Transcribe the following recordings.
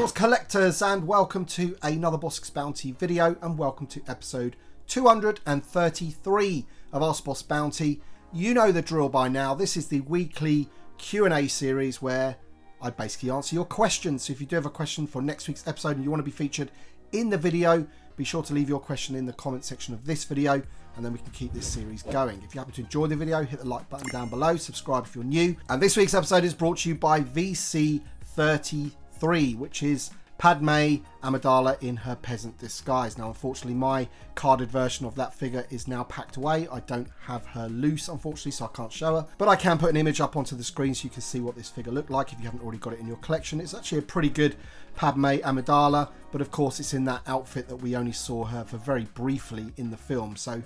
Greetings collectors and welcome to another Bossk Bounty video and welcome to episode 233 of Ask Boss Bounty. You know the drill by now. This is the weekly Q&A series where I basically answer your questions. So if you do have a question for next week's episode and you want to be featured in the video, be sure to leave your question in the comment section of this video and then we can keep this series going. If you happen to enjoy the video, hit the like button down below, subscribe if you're new. And this week's episode is brought to you by VC33, which is Padme Amidala in her peasant disguise. Now, unfortunately, my carded version of that figure is now packed away. I don't have her loose, unfortunately, so I can't show her. But I can put an image up onto the screen so you can see what this figure looked like if you haven't already got it in your collection. It's actually a pretty good Padme Amidala, but of course it's in that outfit that we only saw her for very briefly in the film. So,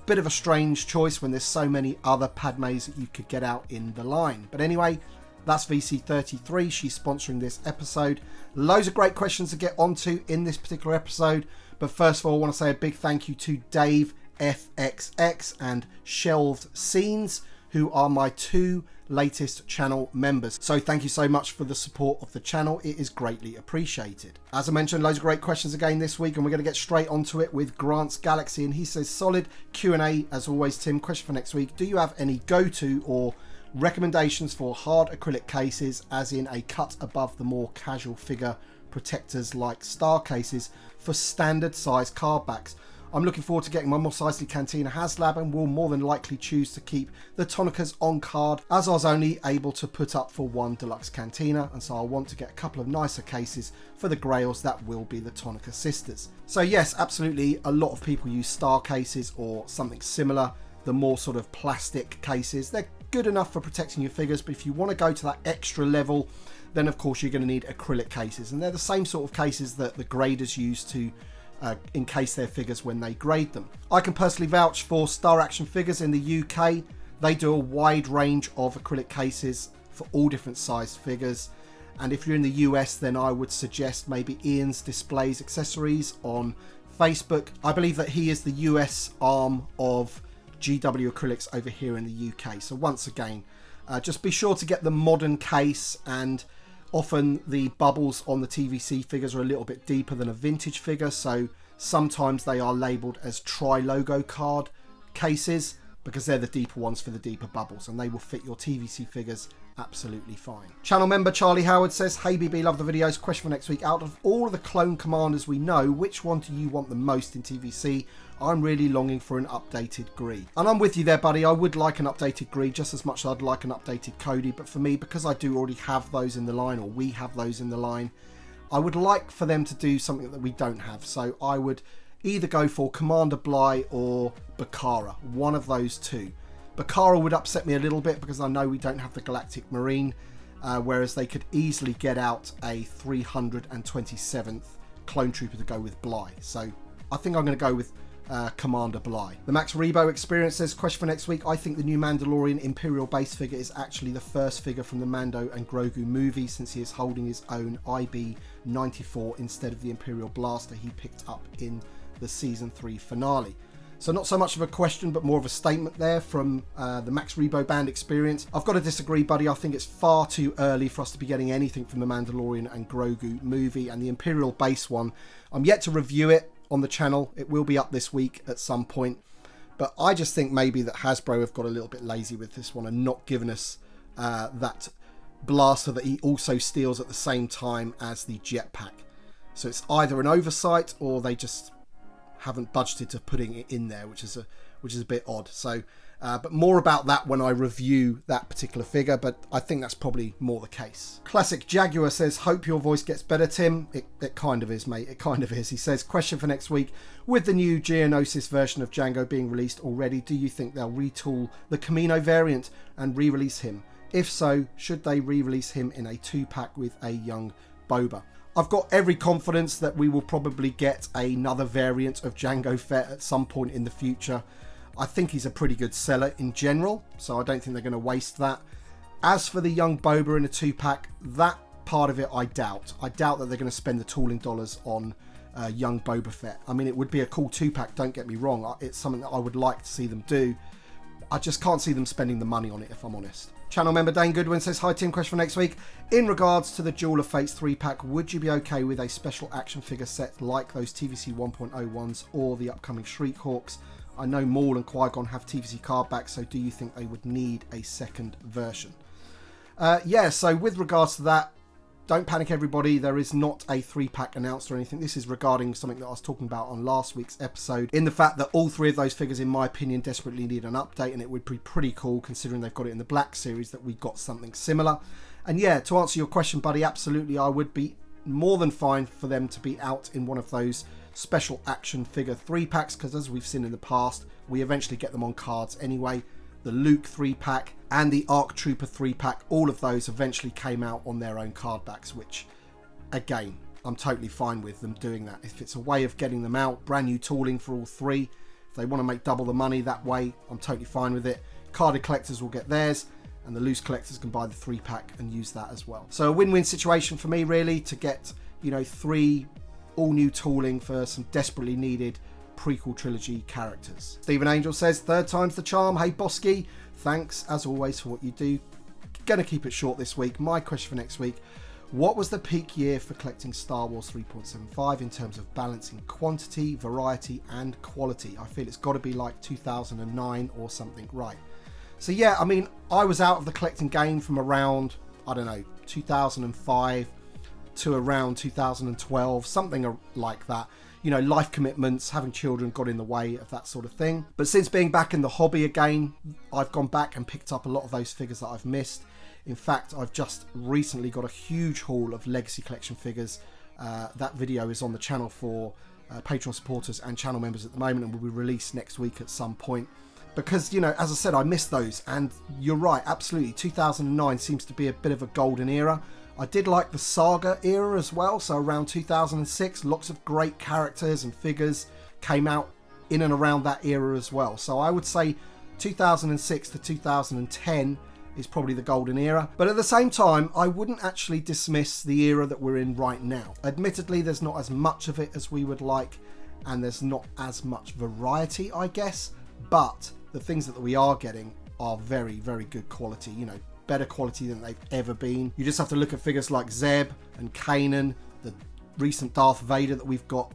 bit of a strange choice when there's so many other Padmes that you could get out in the line. But anyway, that's VC33. She's sponsoring this episode. Loads of great questions to get onto in this particular episode. But first of all, I want to say a big thank you to Dave FXX and Shelved Scenes, who are my two latest channel members. So thank you so much for the support of the channel. It is greatly appreciated. As I mentioned, loads of great questions again this week, and we're going to get straight onto it with Grant's Galaxy. And he says, solid Q&A as always, Tim. Question for next week. Do you have any go-to or recommendations for hard acrylic cases, as in a cut above the more casual figure protectors like star cases for standard size card backs? I'm looking forward to getting my Mos Eisley Cantina HasLab and will more than likely choose to keep the Tonicas on card, as I was only able to put up for one deluxe Cantina, and so I want to get a couple of nicer cases for the Grails that will be the Tonica sisters. So yes, absolutely, a lot of people use star cases or something similar, the more sort of plastic cases. They're good enough for protecting your figures, but if you want to go to that extra level, then of course you're going to need acrylic cases, and they're the same sort of cases that the graders use to encase their figures when they grade them. I can personally vouch for Star Action Figures in the UK. They do a wide range of acrylic cases for all different sized figures, and if you're in the US, then I would suggest maybe Ian's Displays Accessories on Facebook. I believe that he is the US arm of GW Acrylics over here in the UK. So once again, just be sure to get the modern case, and often the bubbles on the TVC figures are a little bit deeper than a vintage figure, so sometimes they are labelled as tri-logo card cases because they're the deeper ones for the deeper bubbles, and they will fit your TVC figures absolutely fine. Channel member Charlie Howard says, hey BB, love the videos. Question for next week. Out of all of the clone commanders we know, which one do you want the most in TVC? I'm really longing for an updated Gree. And I'm with you there, buddy. I would like an updated Gree just as much as I'd like an updated Cody. But for me, because I do already have those in the line, or we have those in the line, I would like for them to do something that we don't have. So I would either go for Commander Bly or Bakara. One of those two. Bakara would upset me a little bit because I know we don't have the Galactic Marine, whereas they could easily get out a 327th Clone Trooper to go with Bly. So I think I'm going to go with Commander Bly. The Max Rebo Experience says, question for next week. I think the new Mandalorian Imperial base figure is actually the first figure from the Mando and Grogu movie, since he is holding his own IB-94 instead of the Imperial blaster he picked up in the season 3 finale. So not so much of a question, but more of a statement there from the Max Rebo Band Experience. I've got to disagree, buddy. I think it's far too early for us to be getting anything from the Mandalorian and Grogu movie, and the Imperial base one, I'm yet to review it on the channel. It will be up this week at some point, but I just think maybe that Hasbro have got a little bit lazy with this one and not given us that blaster that he also steals at the same time as the jetpack. So it's either an oversight or they just haven't budgeted to putting it in there, which is a bit odd. So but more about that when I review that particular figure, but I think that's probably more the case. Classic Jaguar says, hope your voice gets better, Tim. It kind of is, mate. It kind of is. He says, question for next week. With the new Geonosis version of Jango being released already, do you think they'll retool the Kamino variant and re-release him? If so, should they re-release him in a 2-pack with a young Boba? I've got every confidence that we will probably get another variant of Jango Fett at some point in the future. I think he's a pretty good seller in general, so I don't think they're going to waste that. As for the young Boba in a 2-pack, that part of it I doubt. I doubt that they're going to spend the tooling dollars on young Boba Fett. I mean, it would be a cool 2-pack, don't get me wrong. It's something that I would like to see them do. I just can't see them spending the money on it, if I'm honest. Channel member Dane Goodwin says, hi Tim, question for next week. In regards to the Duel of Fates 3-pack, would you be okay with a special action figure set like those TVC 1.0 ones or the upcoming Shriek Hawks? I know Maul and Qui-Gon have TVC card backs, so do you think they would need a second version? Yeah, so with regards to that, don't panic everybody, there is not a 3-pack announced or anything. This is regarding something that I was talking about on last week's episode, in the fact that all 3 of those figures, in my opinion, desperately need an update, and it would be pretty cool, considering they've got it in the Black series, that we got something similar. And yeah, to answer your question, buddy, absolutely, I would be more than fine for them to be out in one of those special action figure 3-packs, because as we've seen in the past, we eventually get them on cards anyway. The Luke 3-pack and the ARC Trooper 3-pack, all of those eventually came out on their own card backs, which, again, I'm totally fine with them doing that. If it's a way of getting them out, brand new tooling for all 3, if they want to make double the money that way, I'm totally fine with it. Carded collectors will get theirs, and the loose collectors can buy the 3-pack and use that as well. So a win-win situation for me, really, to get, 3 all new tooling for some desperately needed prequel trilogy characters. Stephen Angel says, 3rd time's the charm. Hey Bosky, thanks as always for what you do. Gonna keep it short this week. My question for next week: what was the peak year for collecting Star Wars 3.75 in terms of balancing quantity, variety and quality? I feel it's got to be like 2009 or something, right? So yeah, I mean, I was out of the collecting game from around, I don't know, 2005 to around 2012, something like that. Life commitments, having children got in the way of that sort of thing. But since being back in the hobby again, I've gone back and picked up a lot of those figures that I've missed. In fact, I've just recently got a huge haul of Legacy Collection figures. That video is on the channel for Patreon supporters and channel members at the moment, and will be released next week at some point. Because, as I said, I missed those. And you're right, absolutely. 2009 seems to be a bit of a golden era. I did like the Saga era as well, so around 2006, lots of great characters and figures came out in and around that era as well. So I would say 2006 to 2010 is probably the golden era. But at the same time, I wouldn't actually dismiss the era that we're in right now. Admittedly, there's not as much of it as we would like, and there's not as much variety, I guess, but the things that we are getting are very, very good quality, better quality than they've ever been. You just have to look at figures like Zeb and Kanan, the recent Darth Vader that we've got,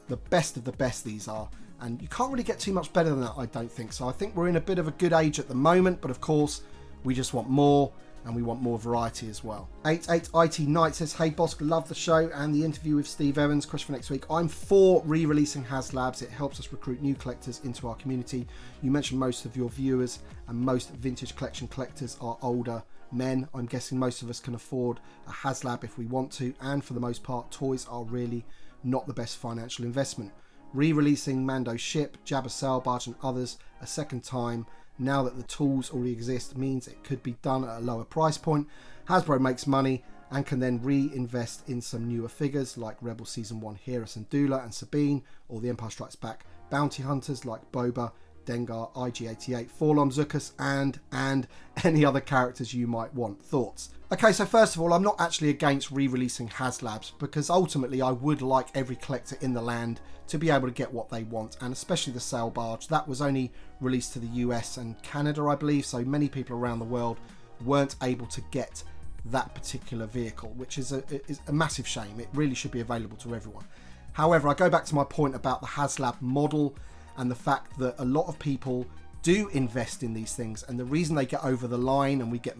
the best of the best these are, and you can't really get too much better than that, I don't think. So I think we're in a bit of a good age at the moment, but of course we just want more, and we want more variety as well. 88IT Knight says, hey Bossk, love the show and the interview with Steve Evans. Question for next week: I'm for re-releasing HasLabs. It helps us recruit new collectors into our community. You mentioned most of your viewers and most vintage collection collectors are older men. I'm guessing most of us can afford a HasLab if we want to, and for the most part toys are really not the best financial investment. Re-releasing Mando's ship, Jabba's sail barge and others a second time, now that the tools already exist, means it could be done at a lower price point. Hasbro makes money and can then reinvest in some newer figures like Rebel Season 1 Hera Syndulla and Sabine, or the Empire Strikes Back bounty hunters like Boba, Dengar, IG-88, Forlom, Zuckuss, and any other characters you might want. Thoughts? Okay, so first of all, I'm not actually against re-releasing HasLabs, because ultimately I would like every collector in the land to be able to get what they want, and especially the sail barge. That was only released to the US and Canada, I believe, so many people around the world weren't able to get that particular vehicle, which is a massive shame. It really should be available to everyone. However, I go back to my point about the HasLab model and the fact that a lot of people do invest in these things, and the reason they get over the line and we get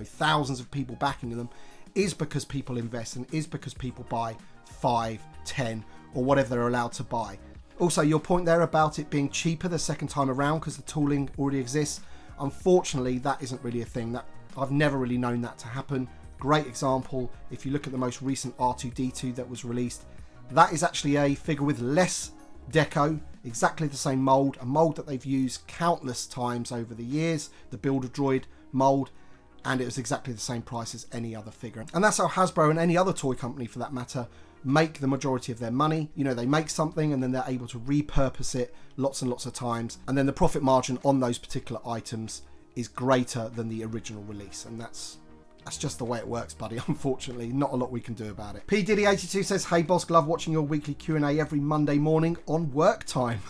thousands of people backing them is because people invest, and is because people buy 5, 10 or whatever they're allowed to buy. Also, your point there about it being cheaper the second time around because the tooling already exists, unfortunately that isn't really a thing. That I've never really known that to happen. Great example, if you look at the most recent R2-D2 that was released, that is actually a figure with less deco, exactly the same mold, a mold that they've used countless times over the years, the Build-A-Droid mold, and it was exactly the same price as any other figure. And that's how Hasbro and any other toy company for that matter make the majority of their money. They make something and then they're able to repurpose it lots and lots of times, and then the profit margin on those particular items is greater than the original release, and that's just the way it works, buddy. Unfortunately, not a lot we can do about it. P Diddy82 says, hey Bossk, love watching your weekly Q&A every Monday morning on work time.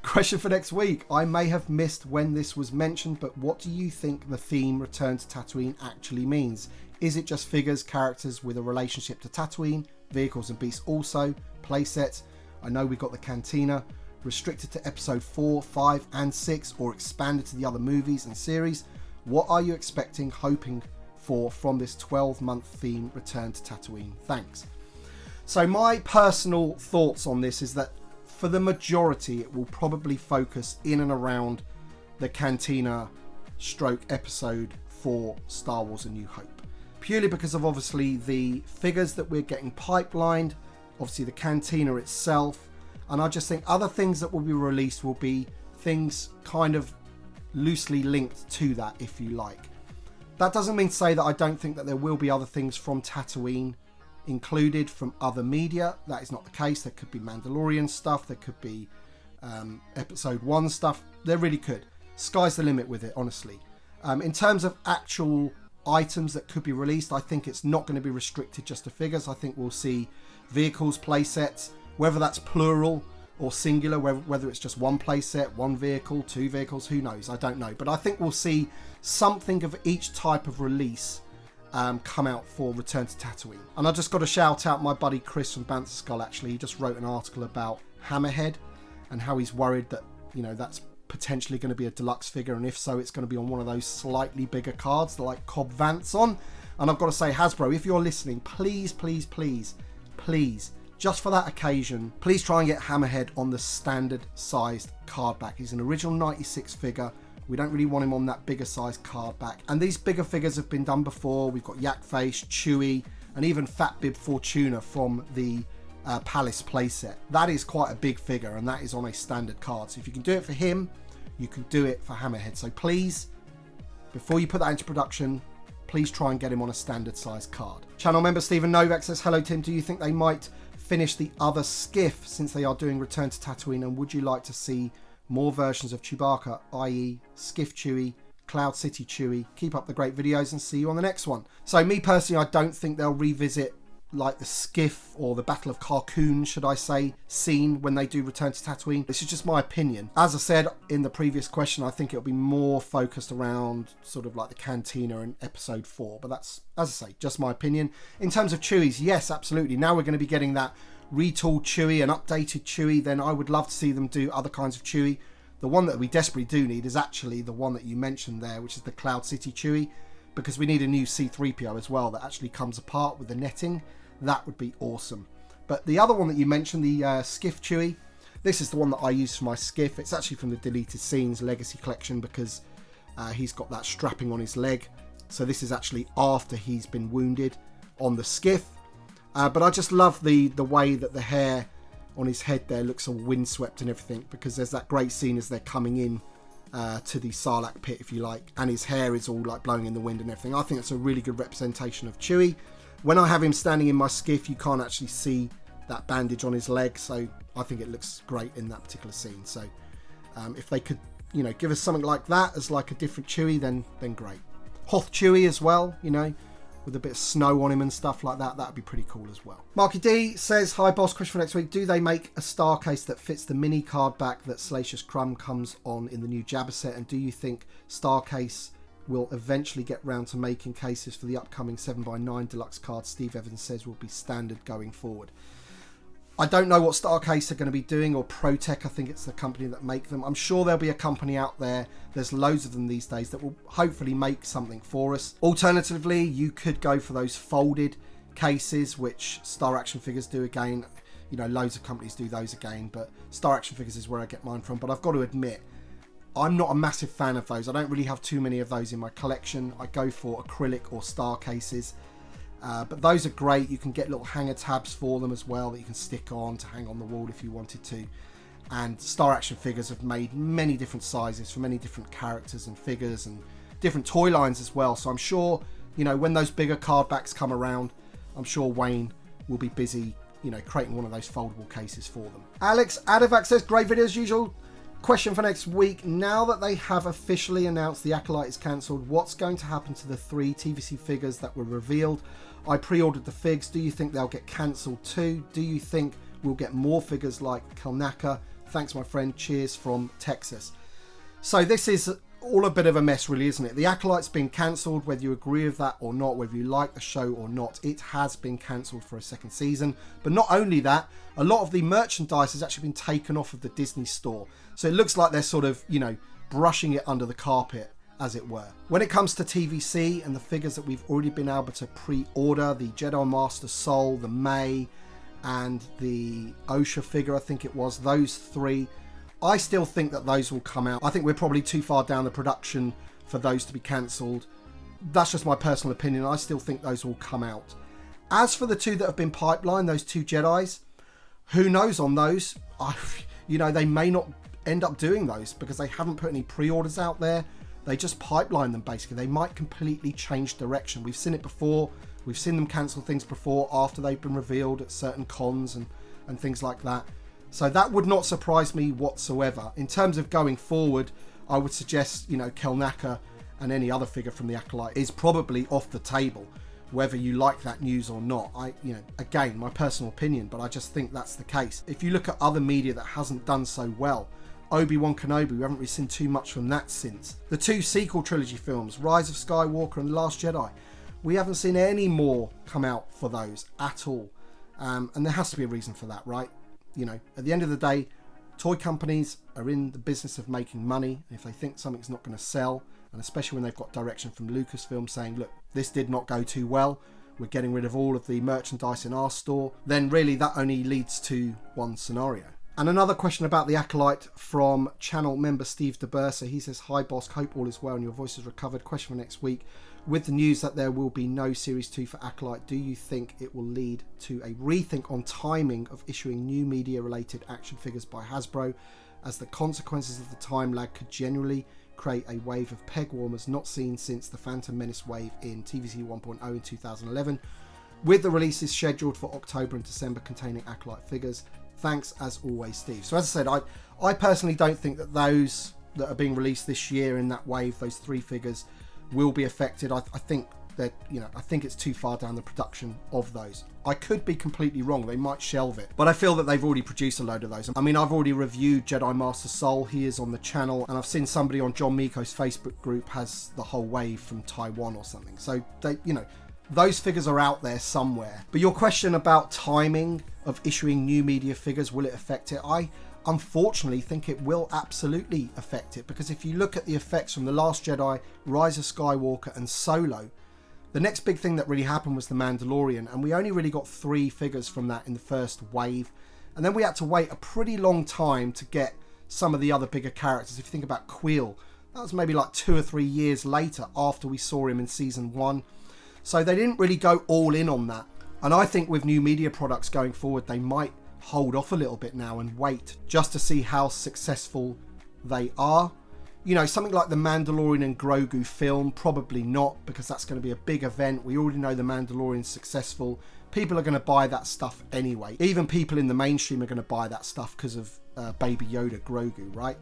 Question for next week. I may have missed when this was mentioned, but what do you think the theme Return to Tatooine actually means? Is it just figures, characters with a relationship to Tatooine, vehicles and beasts also, playsets? I know we got the Cantina, restricted to episode 4, 5 and 6, or expanded to the other movies and series. What are you expecting, hoping for from this 12-month theme Return to Tatooine? Thanks. So my personal thoughts on this is that for the majority it will probably focus in and around the Cantina stroke episode 4 Star Wars A New Hope. Purely because of obviously the figures that we're getting pipelined, obviously the Cantina itself, and I just think other things that will be released will be things kind of loosely linked to that, if you like. That doesn't mean to say that I don't think that there will be other things from Tatooine included from other media. That is not the case. There could be Mandalorian stuff, there could be episode 1 stuff. There really could. Sky's the limit with it, honestly. In terms of actual items that could be released, I think it's not going to be restricted just to figures. I think we'll see vehicles, playsets, whether that's plural or singular, whether it's just one playset, one vehicle, 2 vehicles, who knows? I don't know. But I think we'll see something of each type of release come out for Return to Tatooine. And I just got to shout out my buddy Chris from Banter Skull. Actually, he just wrote an article about Hammerhead and how he's worried that, you know, that's potentially going to be a deluxe figure, and if so, it's going to be on one of those slightly bigger cards like Cobb Vanth's on. And I've got to say, Hasbro, if you're listening, please, just for that occasion, please try and get Hammerhead on the standard sized card back. He's an original 96 figure. We don't really want him on that bigger sized card back. And these bigger figures have been done before. We've got Yak Face, Chewie, and even Fat Bib Fortuna from the Palace playset. That is quite a big figure, and that is on a standard card. So if you can do it for him, you can do it for Hammerhead. So please, before you put that into production, please try and get him on a standard size card. Channel member Stephen Novak says, hello Tim, do you think they might finish the other skiff since they are doing Return to Tatooine, and would you like to see more versions of Chewbacca, i.e. Skiff Chewie, Cloud City Chewie? Keep up the great videos and see you on the next one. So me personally, I don't think they'll revisit like the skiff or the Battle of Carkoon, should I say, scene when they do Return to Tatooine. This is just my opinion. As I said in the previous question, I think it'll be more focused around sort of like the Cantina in episode 4, but that's, as I say, just my opinion. In terms of Chewies, yes, absolutely. Now we're going to be getting that retooled Chewie, an updated Chewie, then I would love to see them do other kinds of Chewie. The one that we desperately do need is actually the one that you mentioned there, which is the Cloud City Chewie, because we need a new C-3PO as well that actually comes apart with the netting. That would be awesome. But the other one that you mentioned, the Skiff Chewie, this is the one that I use for my Skiff. It's actually from the Deleted Scenes Legacy Collection because he's got that strapping on his leg. So this is actually after he's been wounded on the Skiff. But I just love the way that the hair on his head there looks all windswept and everything, because there's that great scene as they're coming in to the Sarlacc pit, if you like, and his hair is all like blowing in the wind and everything. I think it's a really good representation of Chewie. When I have him standing in my Skiff, you can't actually see that bandage on his leg, so I think it looks great in that particular scene. So if they could, you know, give us something like that as like a different Chewie, then great. Hoth Chewie as well, you know, with a bit of snow on him and stuff like that. That would be pretty cool as well. Marky D says, hi boss, question for next week. Do they make a star case that fits the mini card back that Salacious Crumb comes on in the new Jabba set? And do you think star case will eventually get round to making cases for the upcoming 7x9 deluxe card Steve Evans says will be standard going forward? I don't know what Starcase are going to be doing, or ProTech, I think it's the company that make them. I'm sure there'll be a company out there, there's loads of them these days, that will hopefully make something for us. Alternatively, you could go for those folded cases, which Star Action Figures do again. You know, loads of companies do those again, but Star Action Figures is where I get mine from. But I've got to admit, I'm not a massive fan of those. I don't really have too many of those in my collection. I go for acrylic or star cases. But those are great. You can get little hanger tabs for them as well that you can stick on to hang on the wall if you wanted to. And Star Action Figures have made many different sizes for many different characters and figures and different toy lines as well. So I'm sure, you know, when those bigger card backs come around, I'm sure Wayne will be busy, you know, creating one of those foldable cases for them. Alex Adevac says, great video as usual. Question for next week. Now that they have officially announced the Acolyte is cancelled, what's going to happen to the 3 TVC figures that were revealed? I pre-ordered the figs. Do you think they'll get cancelled too? Do you think we'll get more figures like Kelnaka, Thanks, my friend. Cheers from Texas. So this is all a bit of a mess, really, isn't it? The Acolyte's been cancelled, whether you agree with that or not, whether you like the show or not. It has been cancelled for a second season. But not only that, a lot of the merchandise has actually been taken off of the Disney store. So it looks like they're sort of, you know, brushing it under the carpet, as it were. When it comes to TVC and the figures that we've already been able to pre-order, the Jedi Master Soul, the May, and the Osha figure, I think it was, those three, I still think that those will come out. I think we're probably too far down the production for those to be cancelled. That's just my personal opinion. I still think those will come out. As for the two that have been pipelined, those two Jedis, who knows on those? You know, they may not end up doing those because they haven't put any pre-orders out there. They just pipeline them, basically. They might completely change direction. We've seen it before. We've seen them cancel things before after they've been revealed at certain cons and things like that. So that would not surprise me whatsoever. In terms of going forward, I would suggest, you know, Kelnaka and any other figure from the Acolyte is probably off the table, whether you like that news or not. Again, my personal opinion, but I just think that's the case. If you look at other media that hasn't done so well, Obi-Wan Kenobi, we haven't really seen too much from that since. The two sequel trilogy films, Rise of Skywalker and Last Jedi, we haven't seen any more come out for those at all. And there has to be a reason for that, right? You know, at the end of the day, toy companies are in the business of making money. If they think something's not going to sell, and especially when they've got direction from Lucasfilm saying, look, this did not go too well, we're getting rid of all of the merchandise in our store, then really that only leads to one scenario. And another question about the Acolyte from channel member Steve DeBursa. He says, hi Bossk, hope all is well and your voice is recovered. Question for next week. With the news that there will be no Series 2 for Acolyte, do you think it will lead to a rethink on timing of issuing new media-related action figures by Hasbro, as the consequences of the time lag could generally create a wave of peg warmers not seen since the Phantom Menace wave in TVC 1.0 in 2011, with the releases scheduled for October and December containing Acolyte figures? Thanks, as always, Steve. So as I said, I personally don't think that those that are being released this year in that wave, those three figures, will be affected. I think that, you know, I think it's too far down the production of those. I could be completely wrong. They might shelve it, but I feel that they've already produced a load of those. I mean, I've already reviewed Jedi Master Soul. He is on the channel, and I've seen somebody on John Miko's Facebook group has the whole wave from Taiwan or something. So they, you know, those figures are out there somewhere. But your question about timing of issuing new media figures, will it affect it? I unfortunately think it will absolutely affect it, because if you look at the effects from The Last Jedi, Rise of Skywalker and Solo, the next big thing that really happened was The Mandalorian, and we only really got 3 figures from that in the first wave, and then we had to wait a pretty long time to get some of the other bigger characters. If you think about Quill, that was maybe like 2 or 3 years later after we saw him in season 1, so they didn't really go all in on that. And I think with new media products going forward, they might hold off a little bit now and wait just to see how successful they are. You know, something like the Mandalorian and Grogu film, probably not, because that's going to be a big event. We already know the Mandalorian's successful. People are going to buy that stuff anyway. Even people in the mainstream are going to buy that stuff because of Baby Yoda, Grogu, right?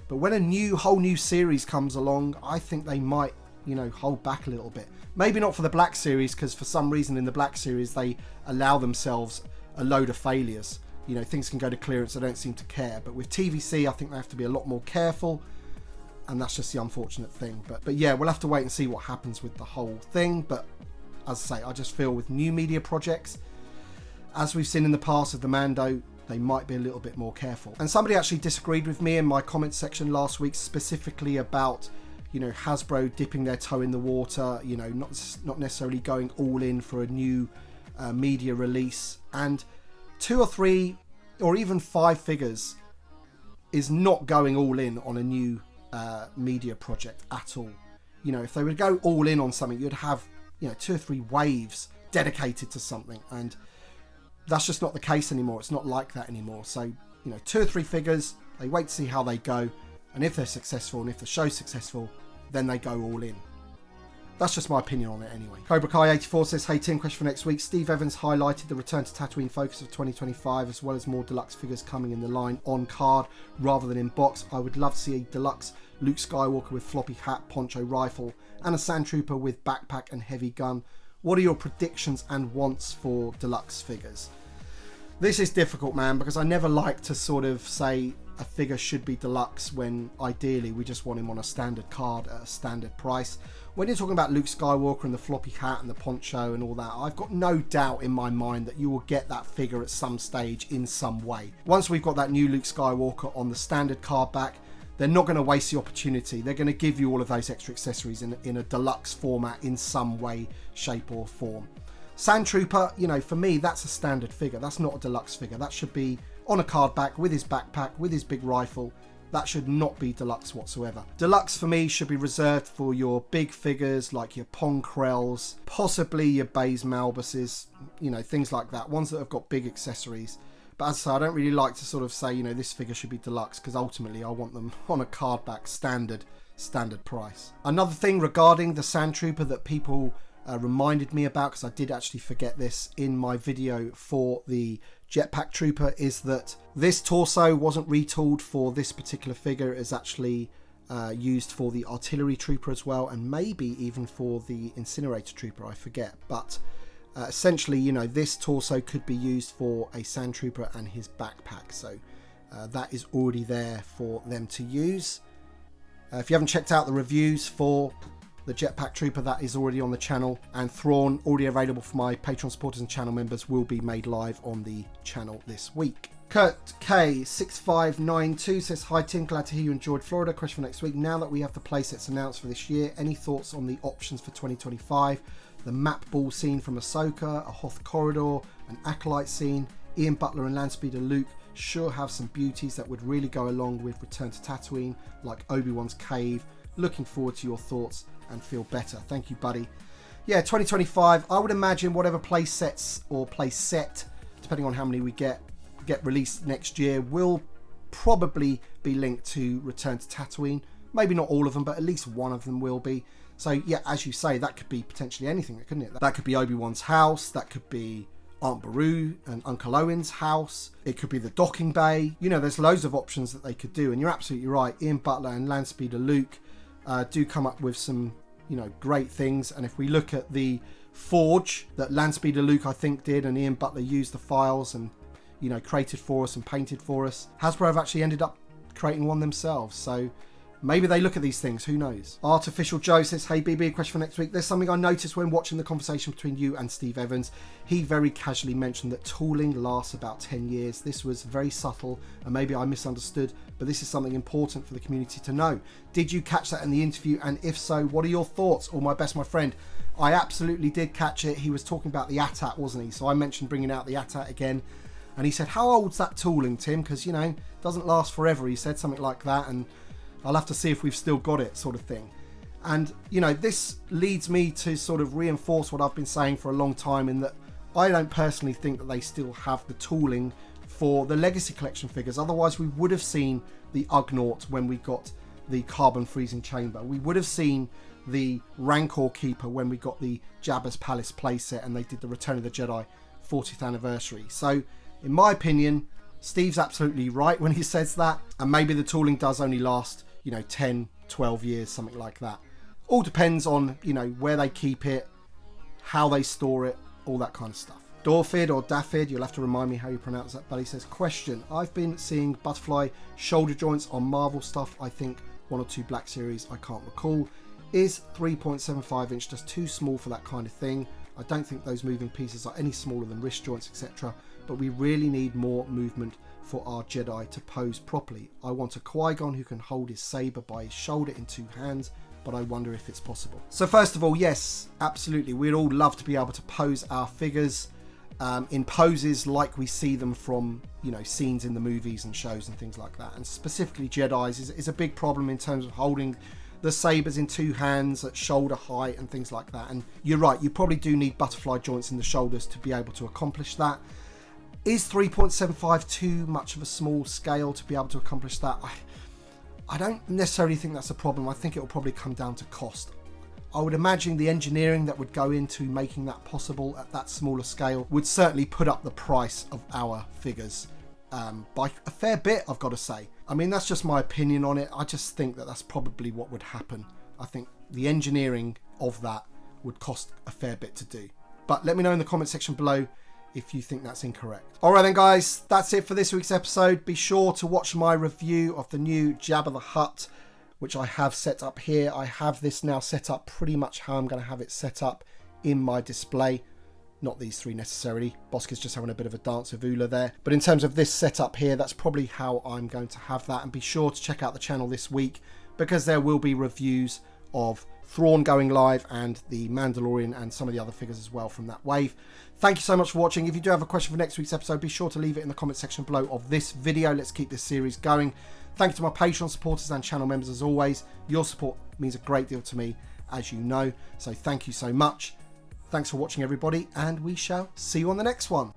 But when a whole new series comes along, I think they might, you know, hold back a little bit. Maybe not for the Black Series, because for some reason in the Black Series they allow themselves a load of failures. You know, things can go to clearance, they don't seem to care. But with TVC, I think they have to be a lot more careful, and that's just the unfortunate thing. But yeah, we'll have to wait and see what happens with the whole thing. But as I say, I just feel with new media projects, as we've seen in the past with the Mando, they might be a little bit more careful. And somebody actually disagreed with me in my comments section last week, specifically about, you know, Hasbro dipping their toe in the water, you know, not necessarily going all in for a new media release. And 2 or 3 or even 5 figures is not going all in on a new media project at all. You know, if they would go all in on something, you'd have, you know, 2 or 3 waves dedicated to something, and that's just not the case anymore. It's not like that anymore. So, you know, 2 or 3 figures, they wait to see how they go, and if they're successful and if the show's successful, then they go all in. That's just my opinion on it anyway. Cobra Kai 84 says, hey Tim, question for next week. Steve Evans highlighted the return to Tatooine focus of 2025, as well as more deluxe figures coming in the line on card rather than in box. I would love to see a deluxe Luke Skywalker with floppy hat, poncho, rifle, and a sand trooper with backpack and heavy gun. What are your predictions and wants for deluxe figures? This is difficult, man, because I never like to sort of say a figure should be deluxe when ideally we just want him on a standard card at a standard price. When you're talking about Luke Skywalker and the floppy hat and the poncho and all that, I've got no doubt in my mind that you will get that figure at some stage in some way. Once we've got that new Luke Skywalker on the standard card back, they're not going to waste the opportunity. They're going to give you all of those extra accessories in a deluxe format in some way, shape or form. Sand Trooper, you know, for me, that's a standard figure. That's not a deluxe figure. That should be on a card back with his backpack, with his big rifle. That should not be deluxe whatsoever. Deluxe for me should be reserved for your big figures like your Ponkrells, possibly your Baze Malbuses, you know, things like that. Ones that have got big accessories. But as I say, I don't really like to sort of say, you know, this figure should be deluxe, because ultimately I want them on a card back standard price. Another thing regarding the Sand Trooper that people reminded me about, because I did actually forget this in my video for the Jetpack Trooper, is that this torso wasn't retooled for this particular figure. It is actually used for the Artillery Trooper as well, and maybe even for the Incinerator Trooper, I forget. But essentially, you know, this torso could be used for a Sand Trooper and his backpack, so that is already there for them to use. If you haven't checked out the reviews for the Jetpack Trooper, that is already on the channel, and Thrawn, already available for my Patreon supporters and channel members, will be made live on the channel this week. Kurt K6592 says, hi Tim, glad to hear you enjoyed Florida. Question for next week. Now that we have the playsets announced for this year, any thoughts on the options for 2025? The map ball scene from Ahsoka, a Hoth corridor, an Acolyte scene, Ian Butler and Landspeeder Luke sure have some beauties that would really go along with Return to Tatooine, like Obi-Wan's cave. Looking forward to your thoughts and feel better. Thank you, buddy. Yeah, 2025, I would imagine whatever play sets or play set, depending on how many we get released next year, will probably be linked to Return to Tatooine. Maybe not all of them, but at least one of them will be. So yeah, as you say, that could be potentially anything, couldn't it? That could be Obi-Wan's house, that could be Aunt Beru and Uncle Owen's house, it could be the docking bay. You know, there's loads of options that they could do, and you're absolutely right. Ian Butler and Landspeeder Luke do come up with some, you know, great things. And if we look at the forge that Landspeeder Luke, I think, did, and Ian Butler used the files and, you know, created for us and painted for us, Hasbro have actually ended up creating one themselves. So maybe they look at these things, who knows? Artificial Joe says, hey BB, a question for next week. There's something I noticed when watching the conversation between you and Steve Evans. He very casually mentioned that tooling lasts about 10 years. This was very subtle, and maybe I misunderstood, but this is something important for the community to know. Did you catch that in the interview? And if so, what are your thoughts? All my best, my friend. I absolutely did catch it. He was talking about the AT-AT, wasn't he? So I mentioned bringing out the AT-AT again. And he said, how old's that tooling, Tim? Because, you know, it doesn't last forever. He said something like that, and I'll have to see if we've still got it, sort of thing. And, you know, this leads me to sort of reinforce what I've been saying for a long time, in that I don't personally think that they still have the tooling for the Legacy Collection figures. Otherwise, we would have seen the Ugnaught when we got the Carbon Freezing Chamber. We would have seen the Rancor Keeper when we got the Jabba's Palace playset and they did the Return of the Jedi 40th anniversary. So, in my opinion, Steve's absolutely right when he says that. And maybe the tooling does only last, you know, 10, 12 years, something like that. All depends on, you know, where they keep it, how they store it, all that kind of stuff. Dorfid or Daffid, you'll have to remind me how you pronounce that, but he says, question, I've been seeing butterfly shoulder joints on Marvel stuff. I think 1 or 2 Black Series, I can't recall. Is 3.75 inch just too small for that kind of thing? I don't think those moving pieces are any smaller than wrist joints, etc. But we really need more movement for our Jedi to pose properly. I want a Qui-Gon who can hold his saber by his shoulder in 2 hands, but I wonder if it's possible. So first of all, yes, absolutely. We'd all love to be able to pose our figures in poses like we see them from, you know, scenes in the movies and shows and things like that. And specifically Jedi's is a big problem in terms of holding the sabers in 2 hands at shoulder height and things like that. And you're right, you probably do need butterfly joints in the shoulders to be able to accomplish that. Is 3.75 too much of a small scale to be able to accomplish that? I don't necessarily think that's a problem. I think it will probably come down to cost. I would imagine the engineering that would go into making that possible at that smaller scale would certainly put up the price of our figures by a fair bit, I've got to say. I mean, that's just my opinion on it. I just think that that's probably what would happen. I think the engineering of that would cost a fair bit to do. But let me know in the comment section below if you think that's incorrect. Alright then guys, that's it for this week's episode. Be sure to watch my review of the new Jabba the Hutt, which I have set up here. I have this now set up pretty much how I'm going to have it set up in my display. Not these three necessarily. Bossk is just having a bit of a dance with Ula there. But in terms of this setup here, that's probably how I'm going to have that. And be sure to check out the channel this week, because there will be reviews of Thrawn going live and the Mandalorian and some of the other figures as well from that wave. Thank you so much for watching. If you do have a question for next week's episode, be sure to leave it in the comment section below of this video. Let's keep this series going. Thank you to my Patreon supporters and channel members as always. Your support means a great deal to me, as you know. So thank you so much. Thanks for watching everybody, and we shall see you on the next one.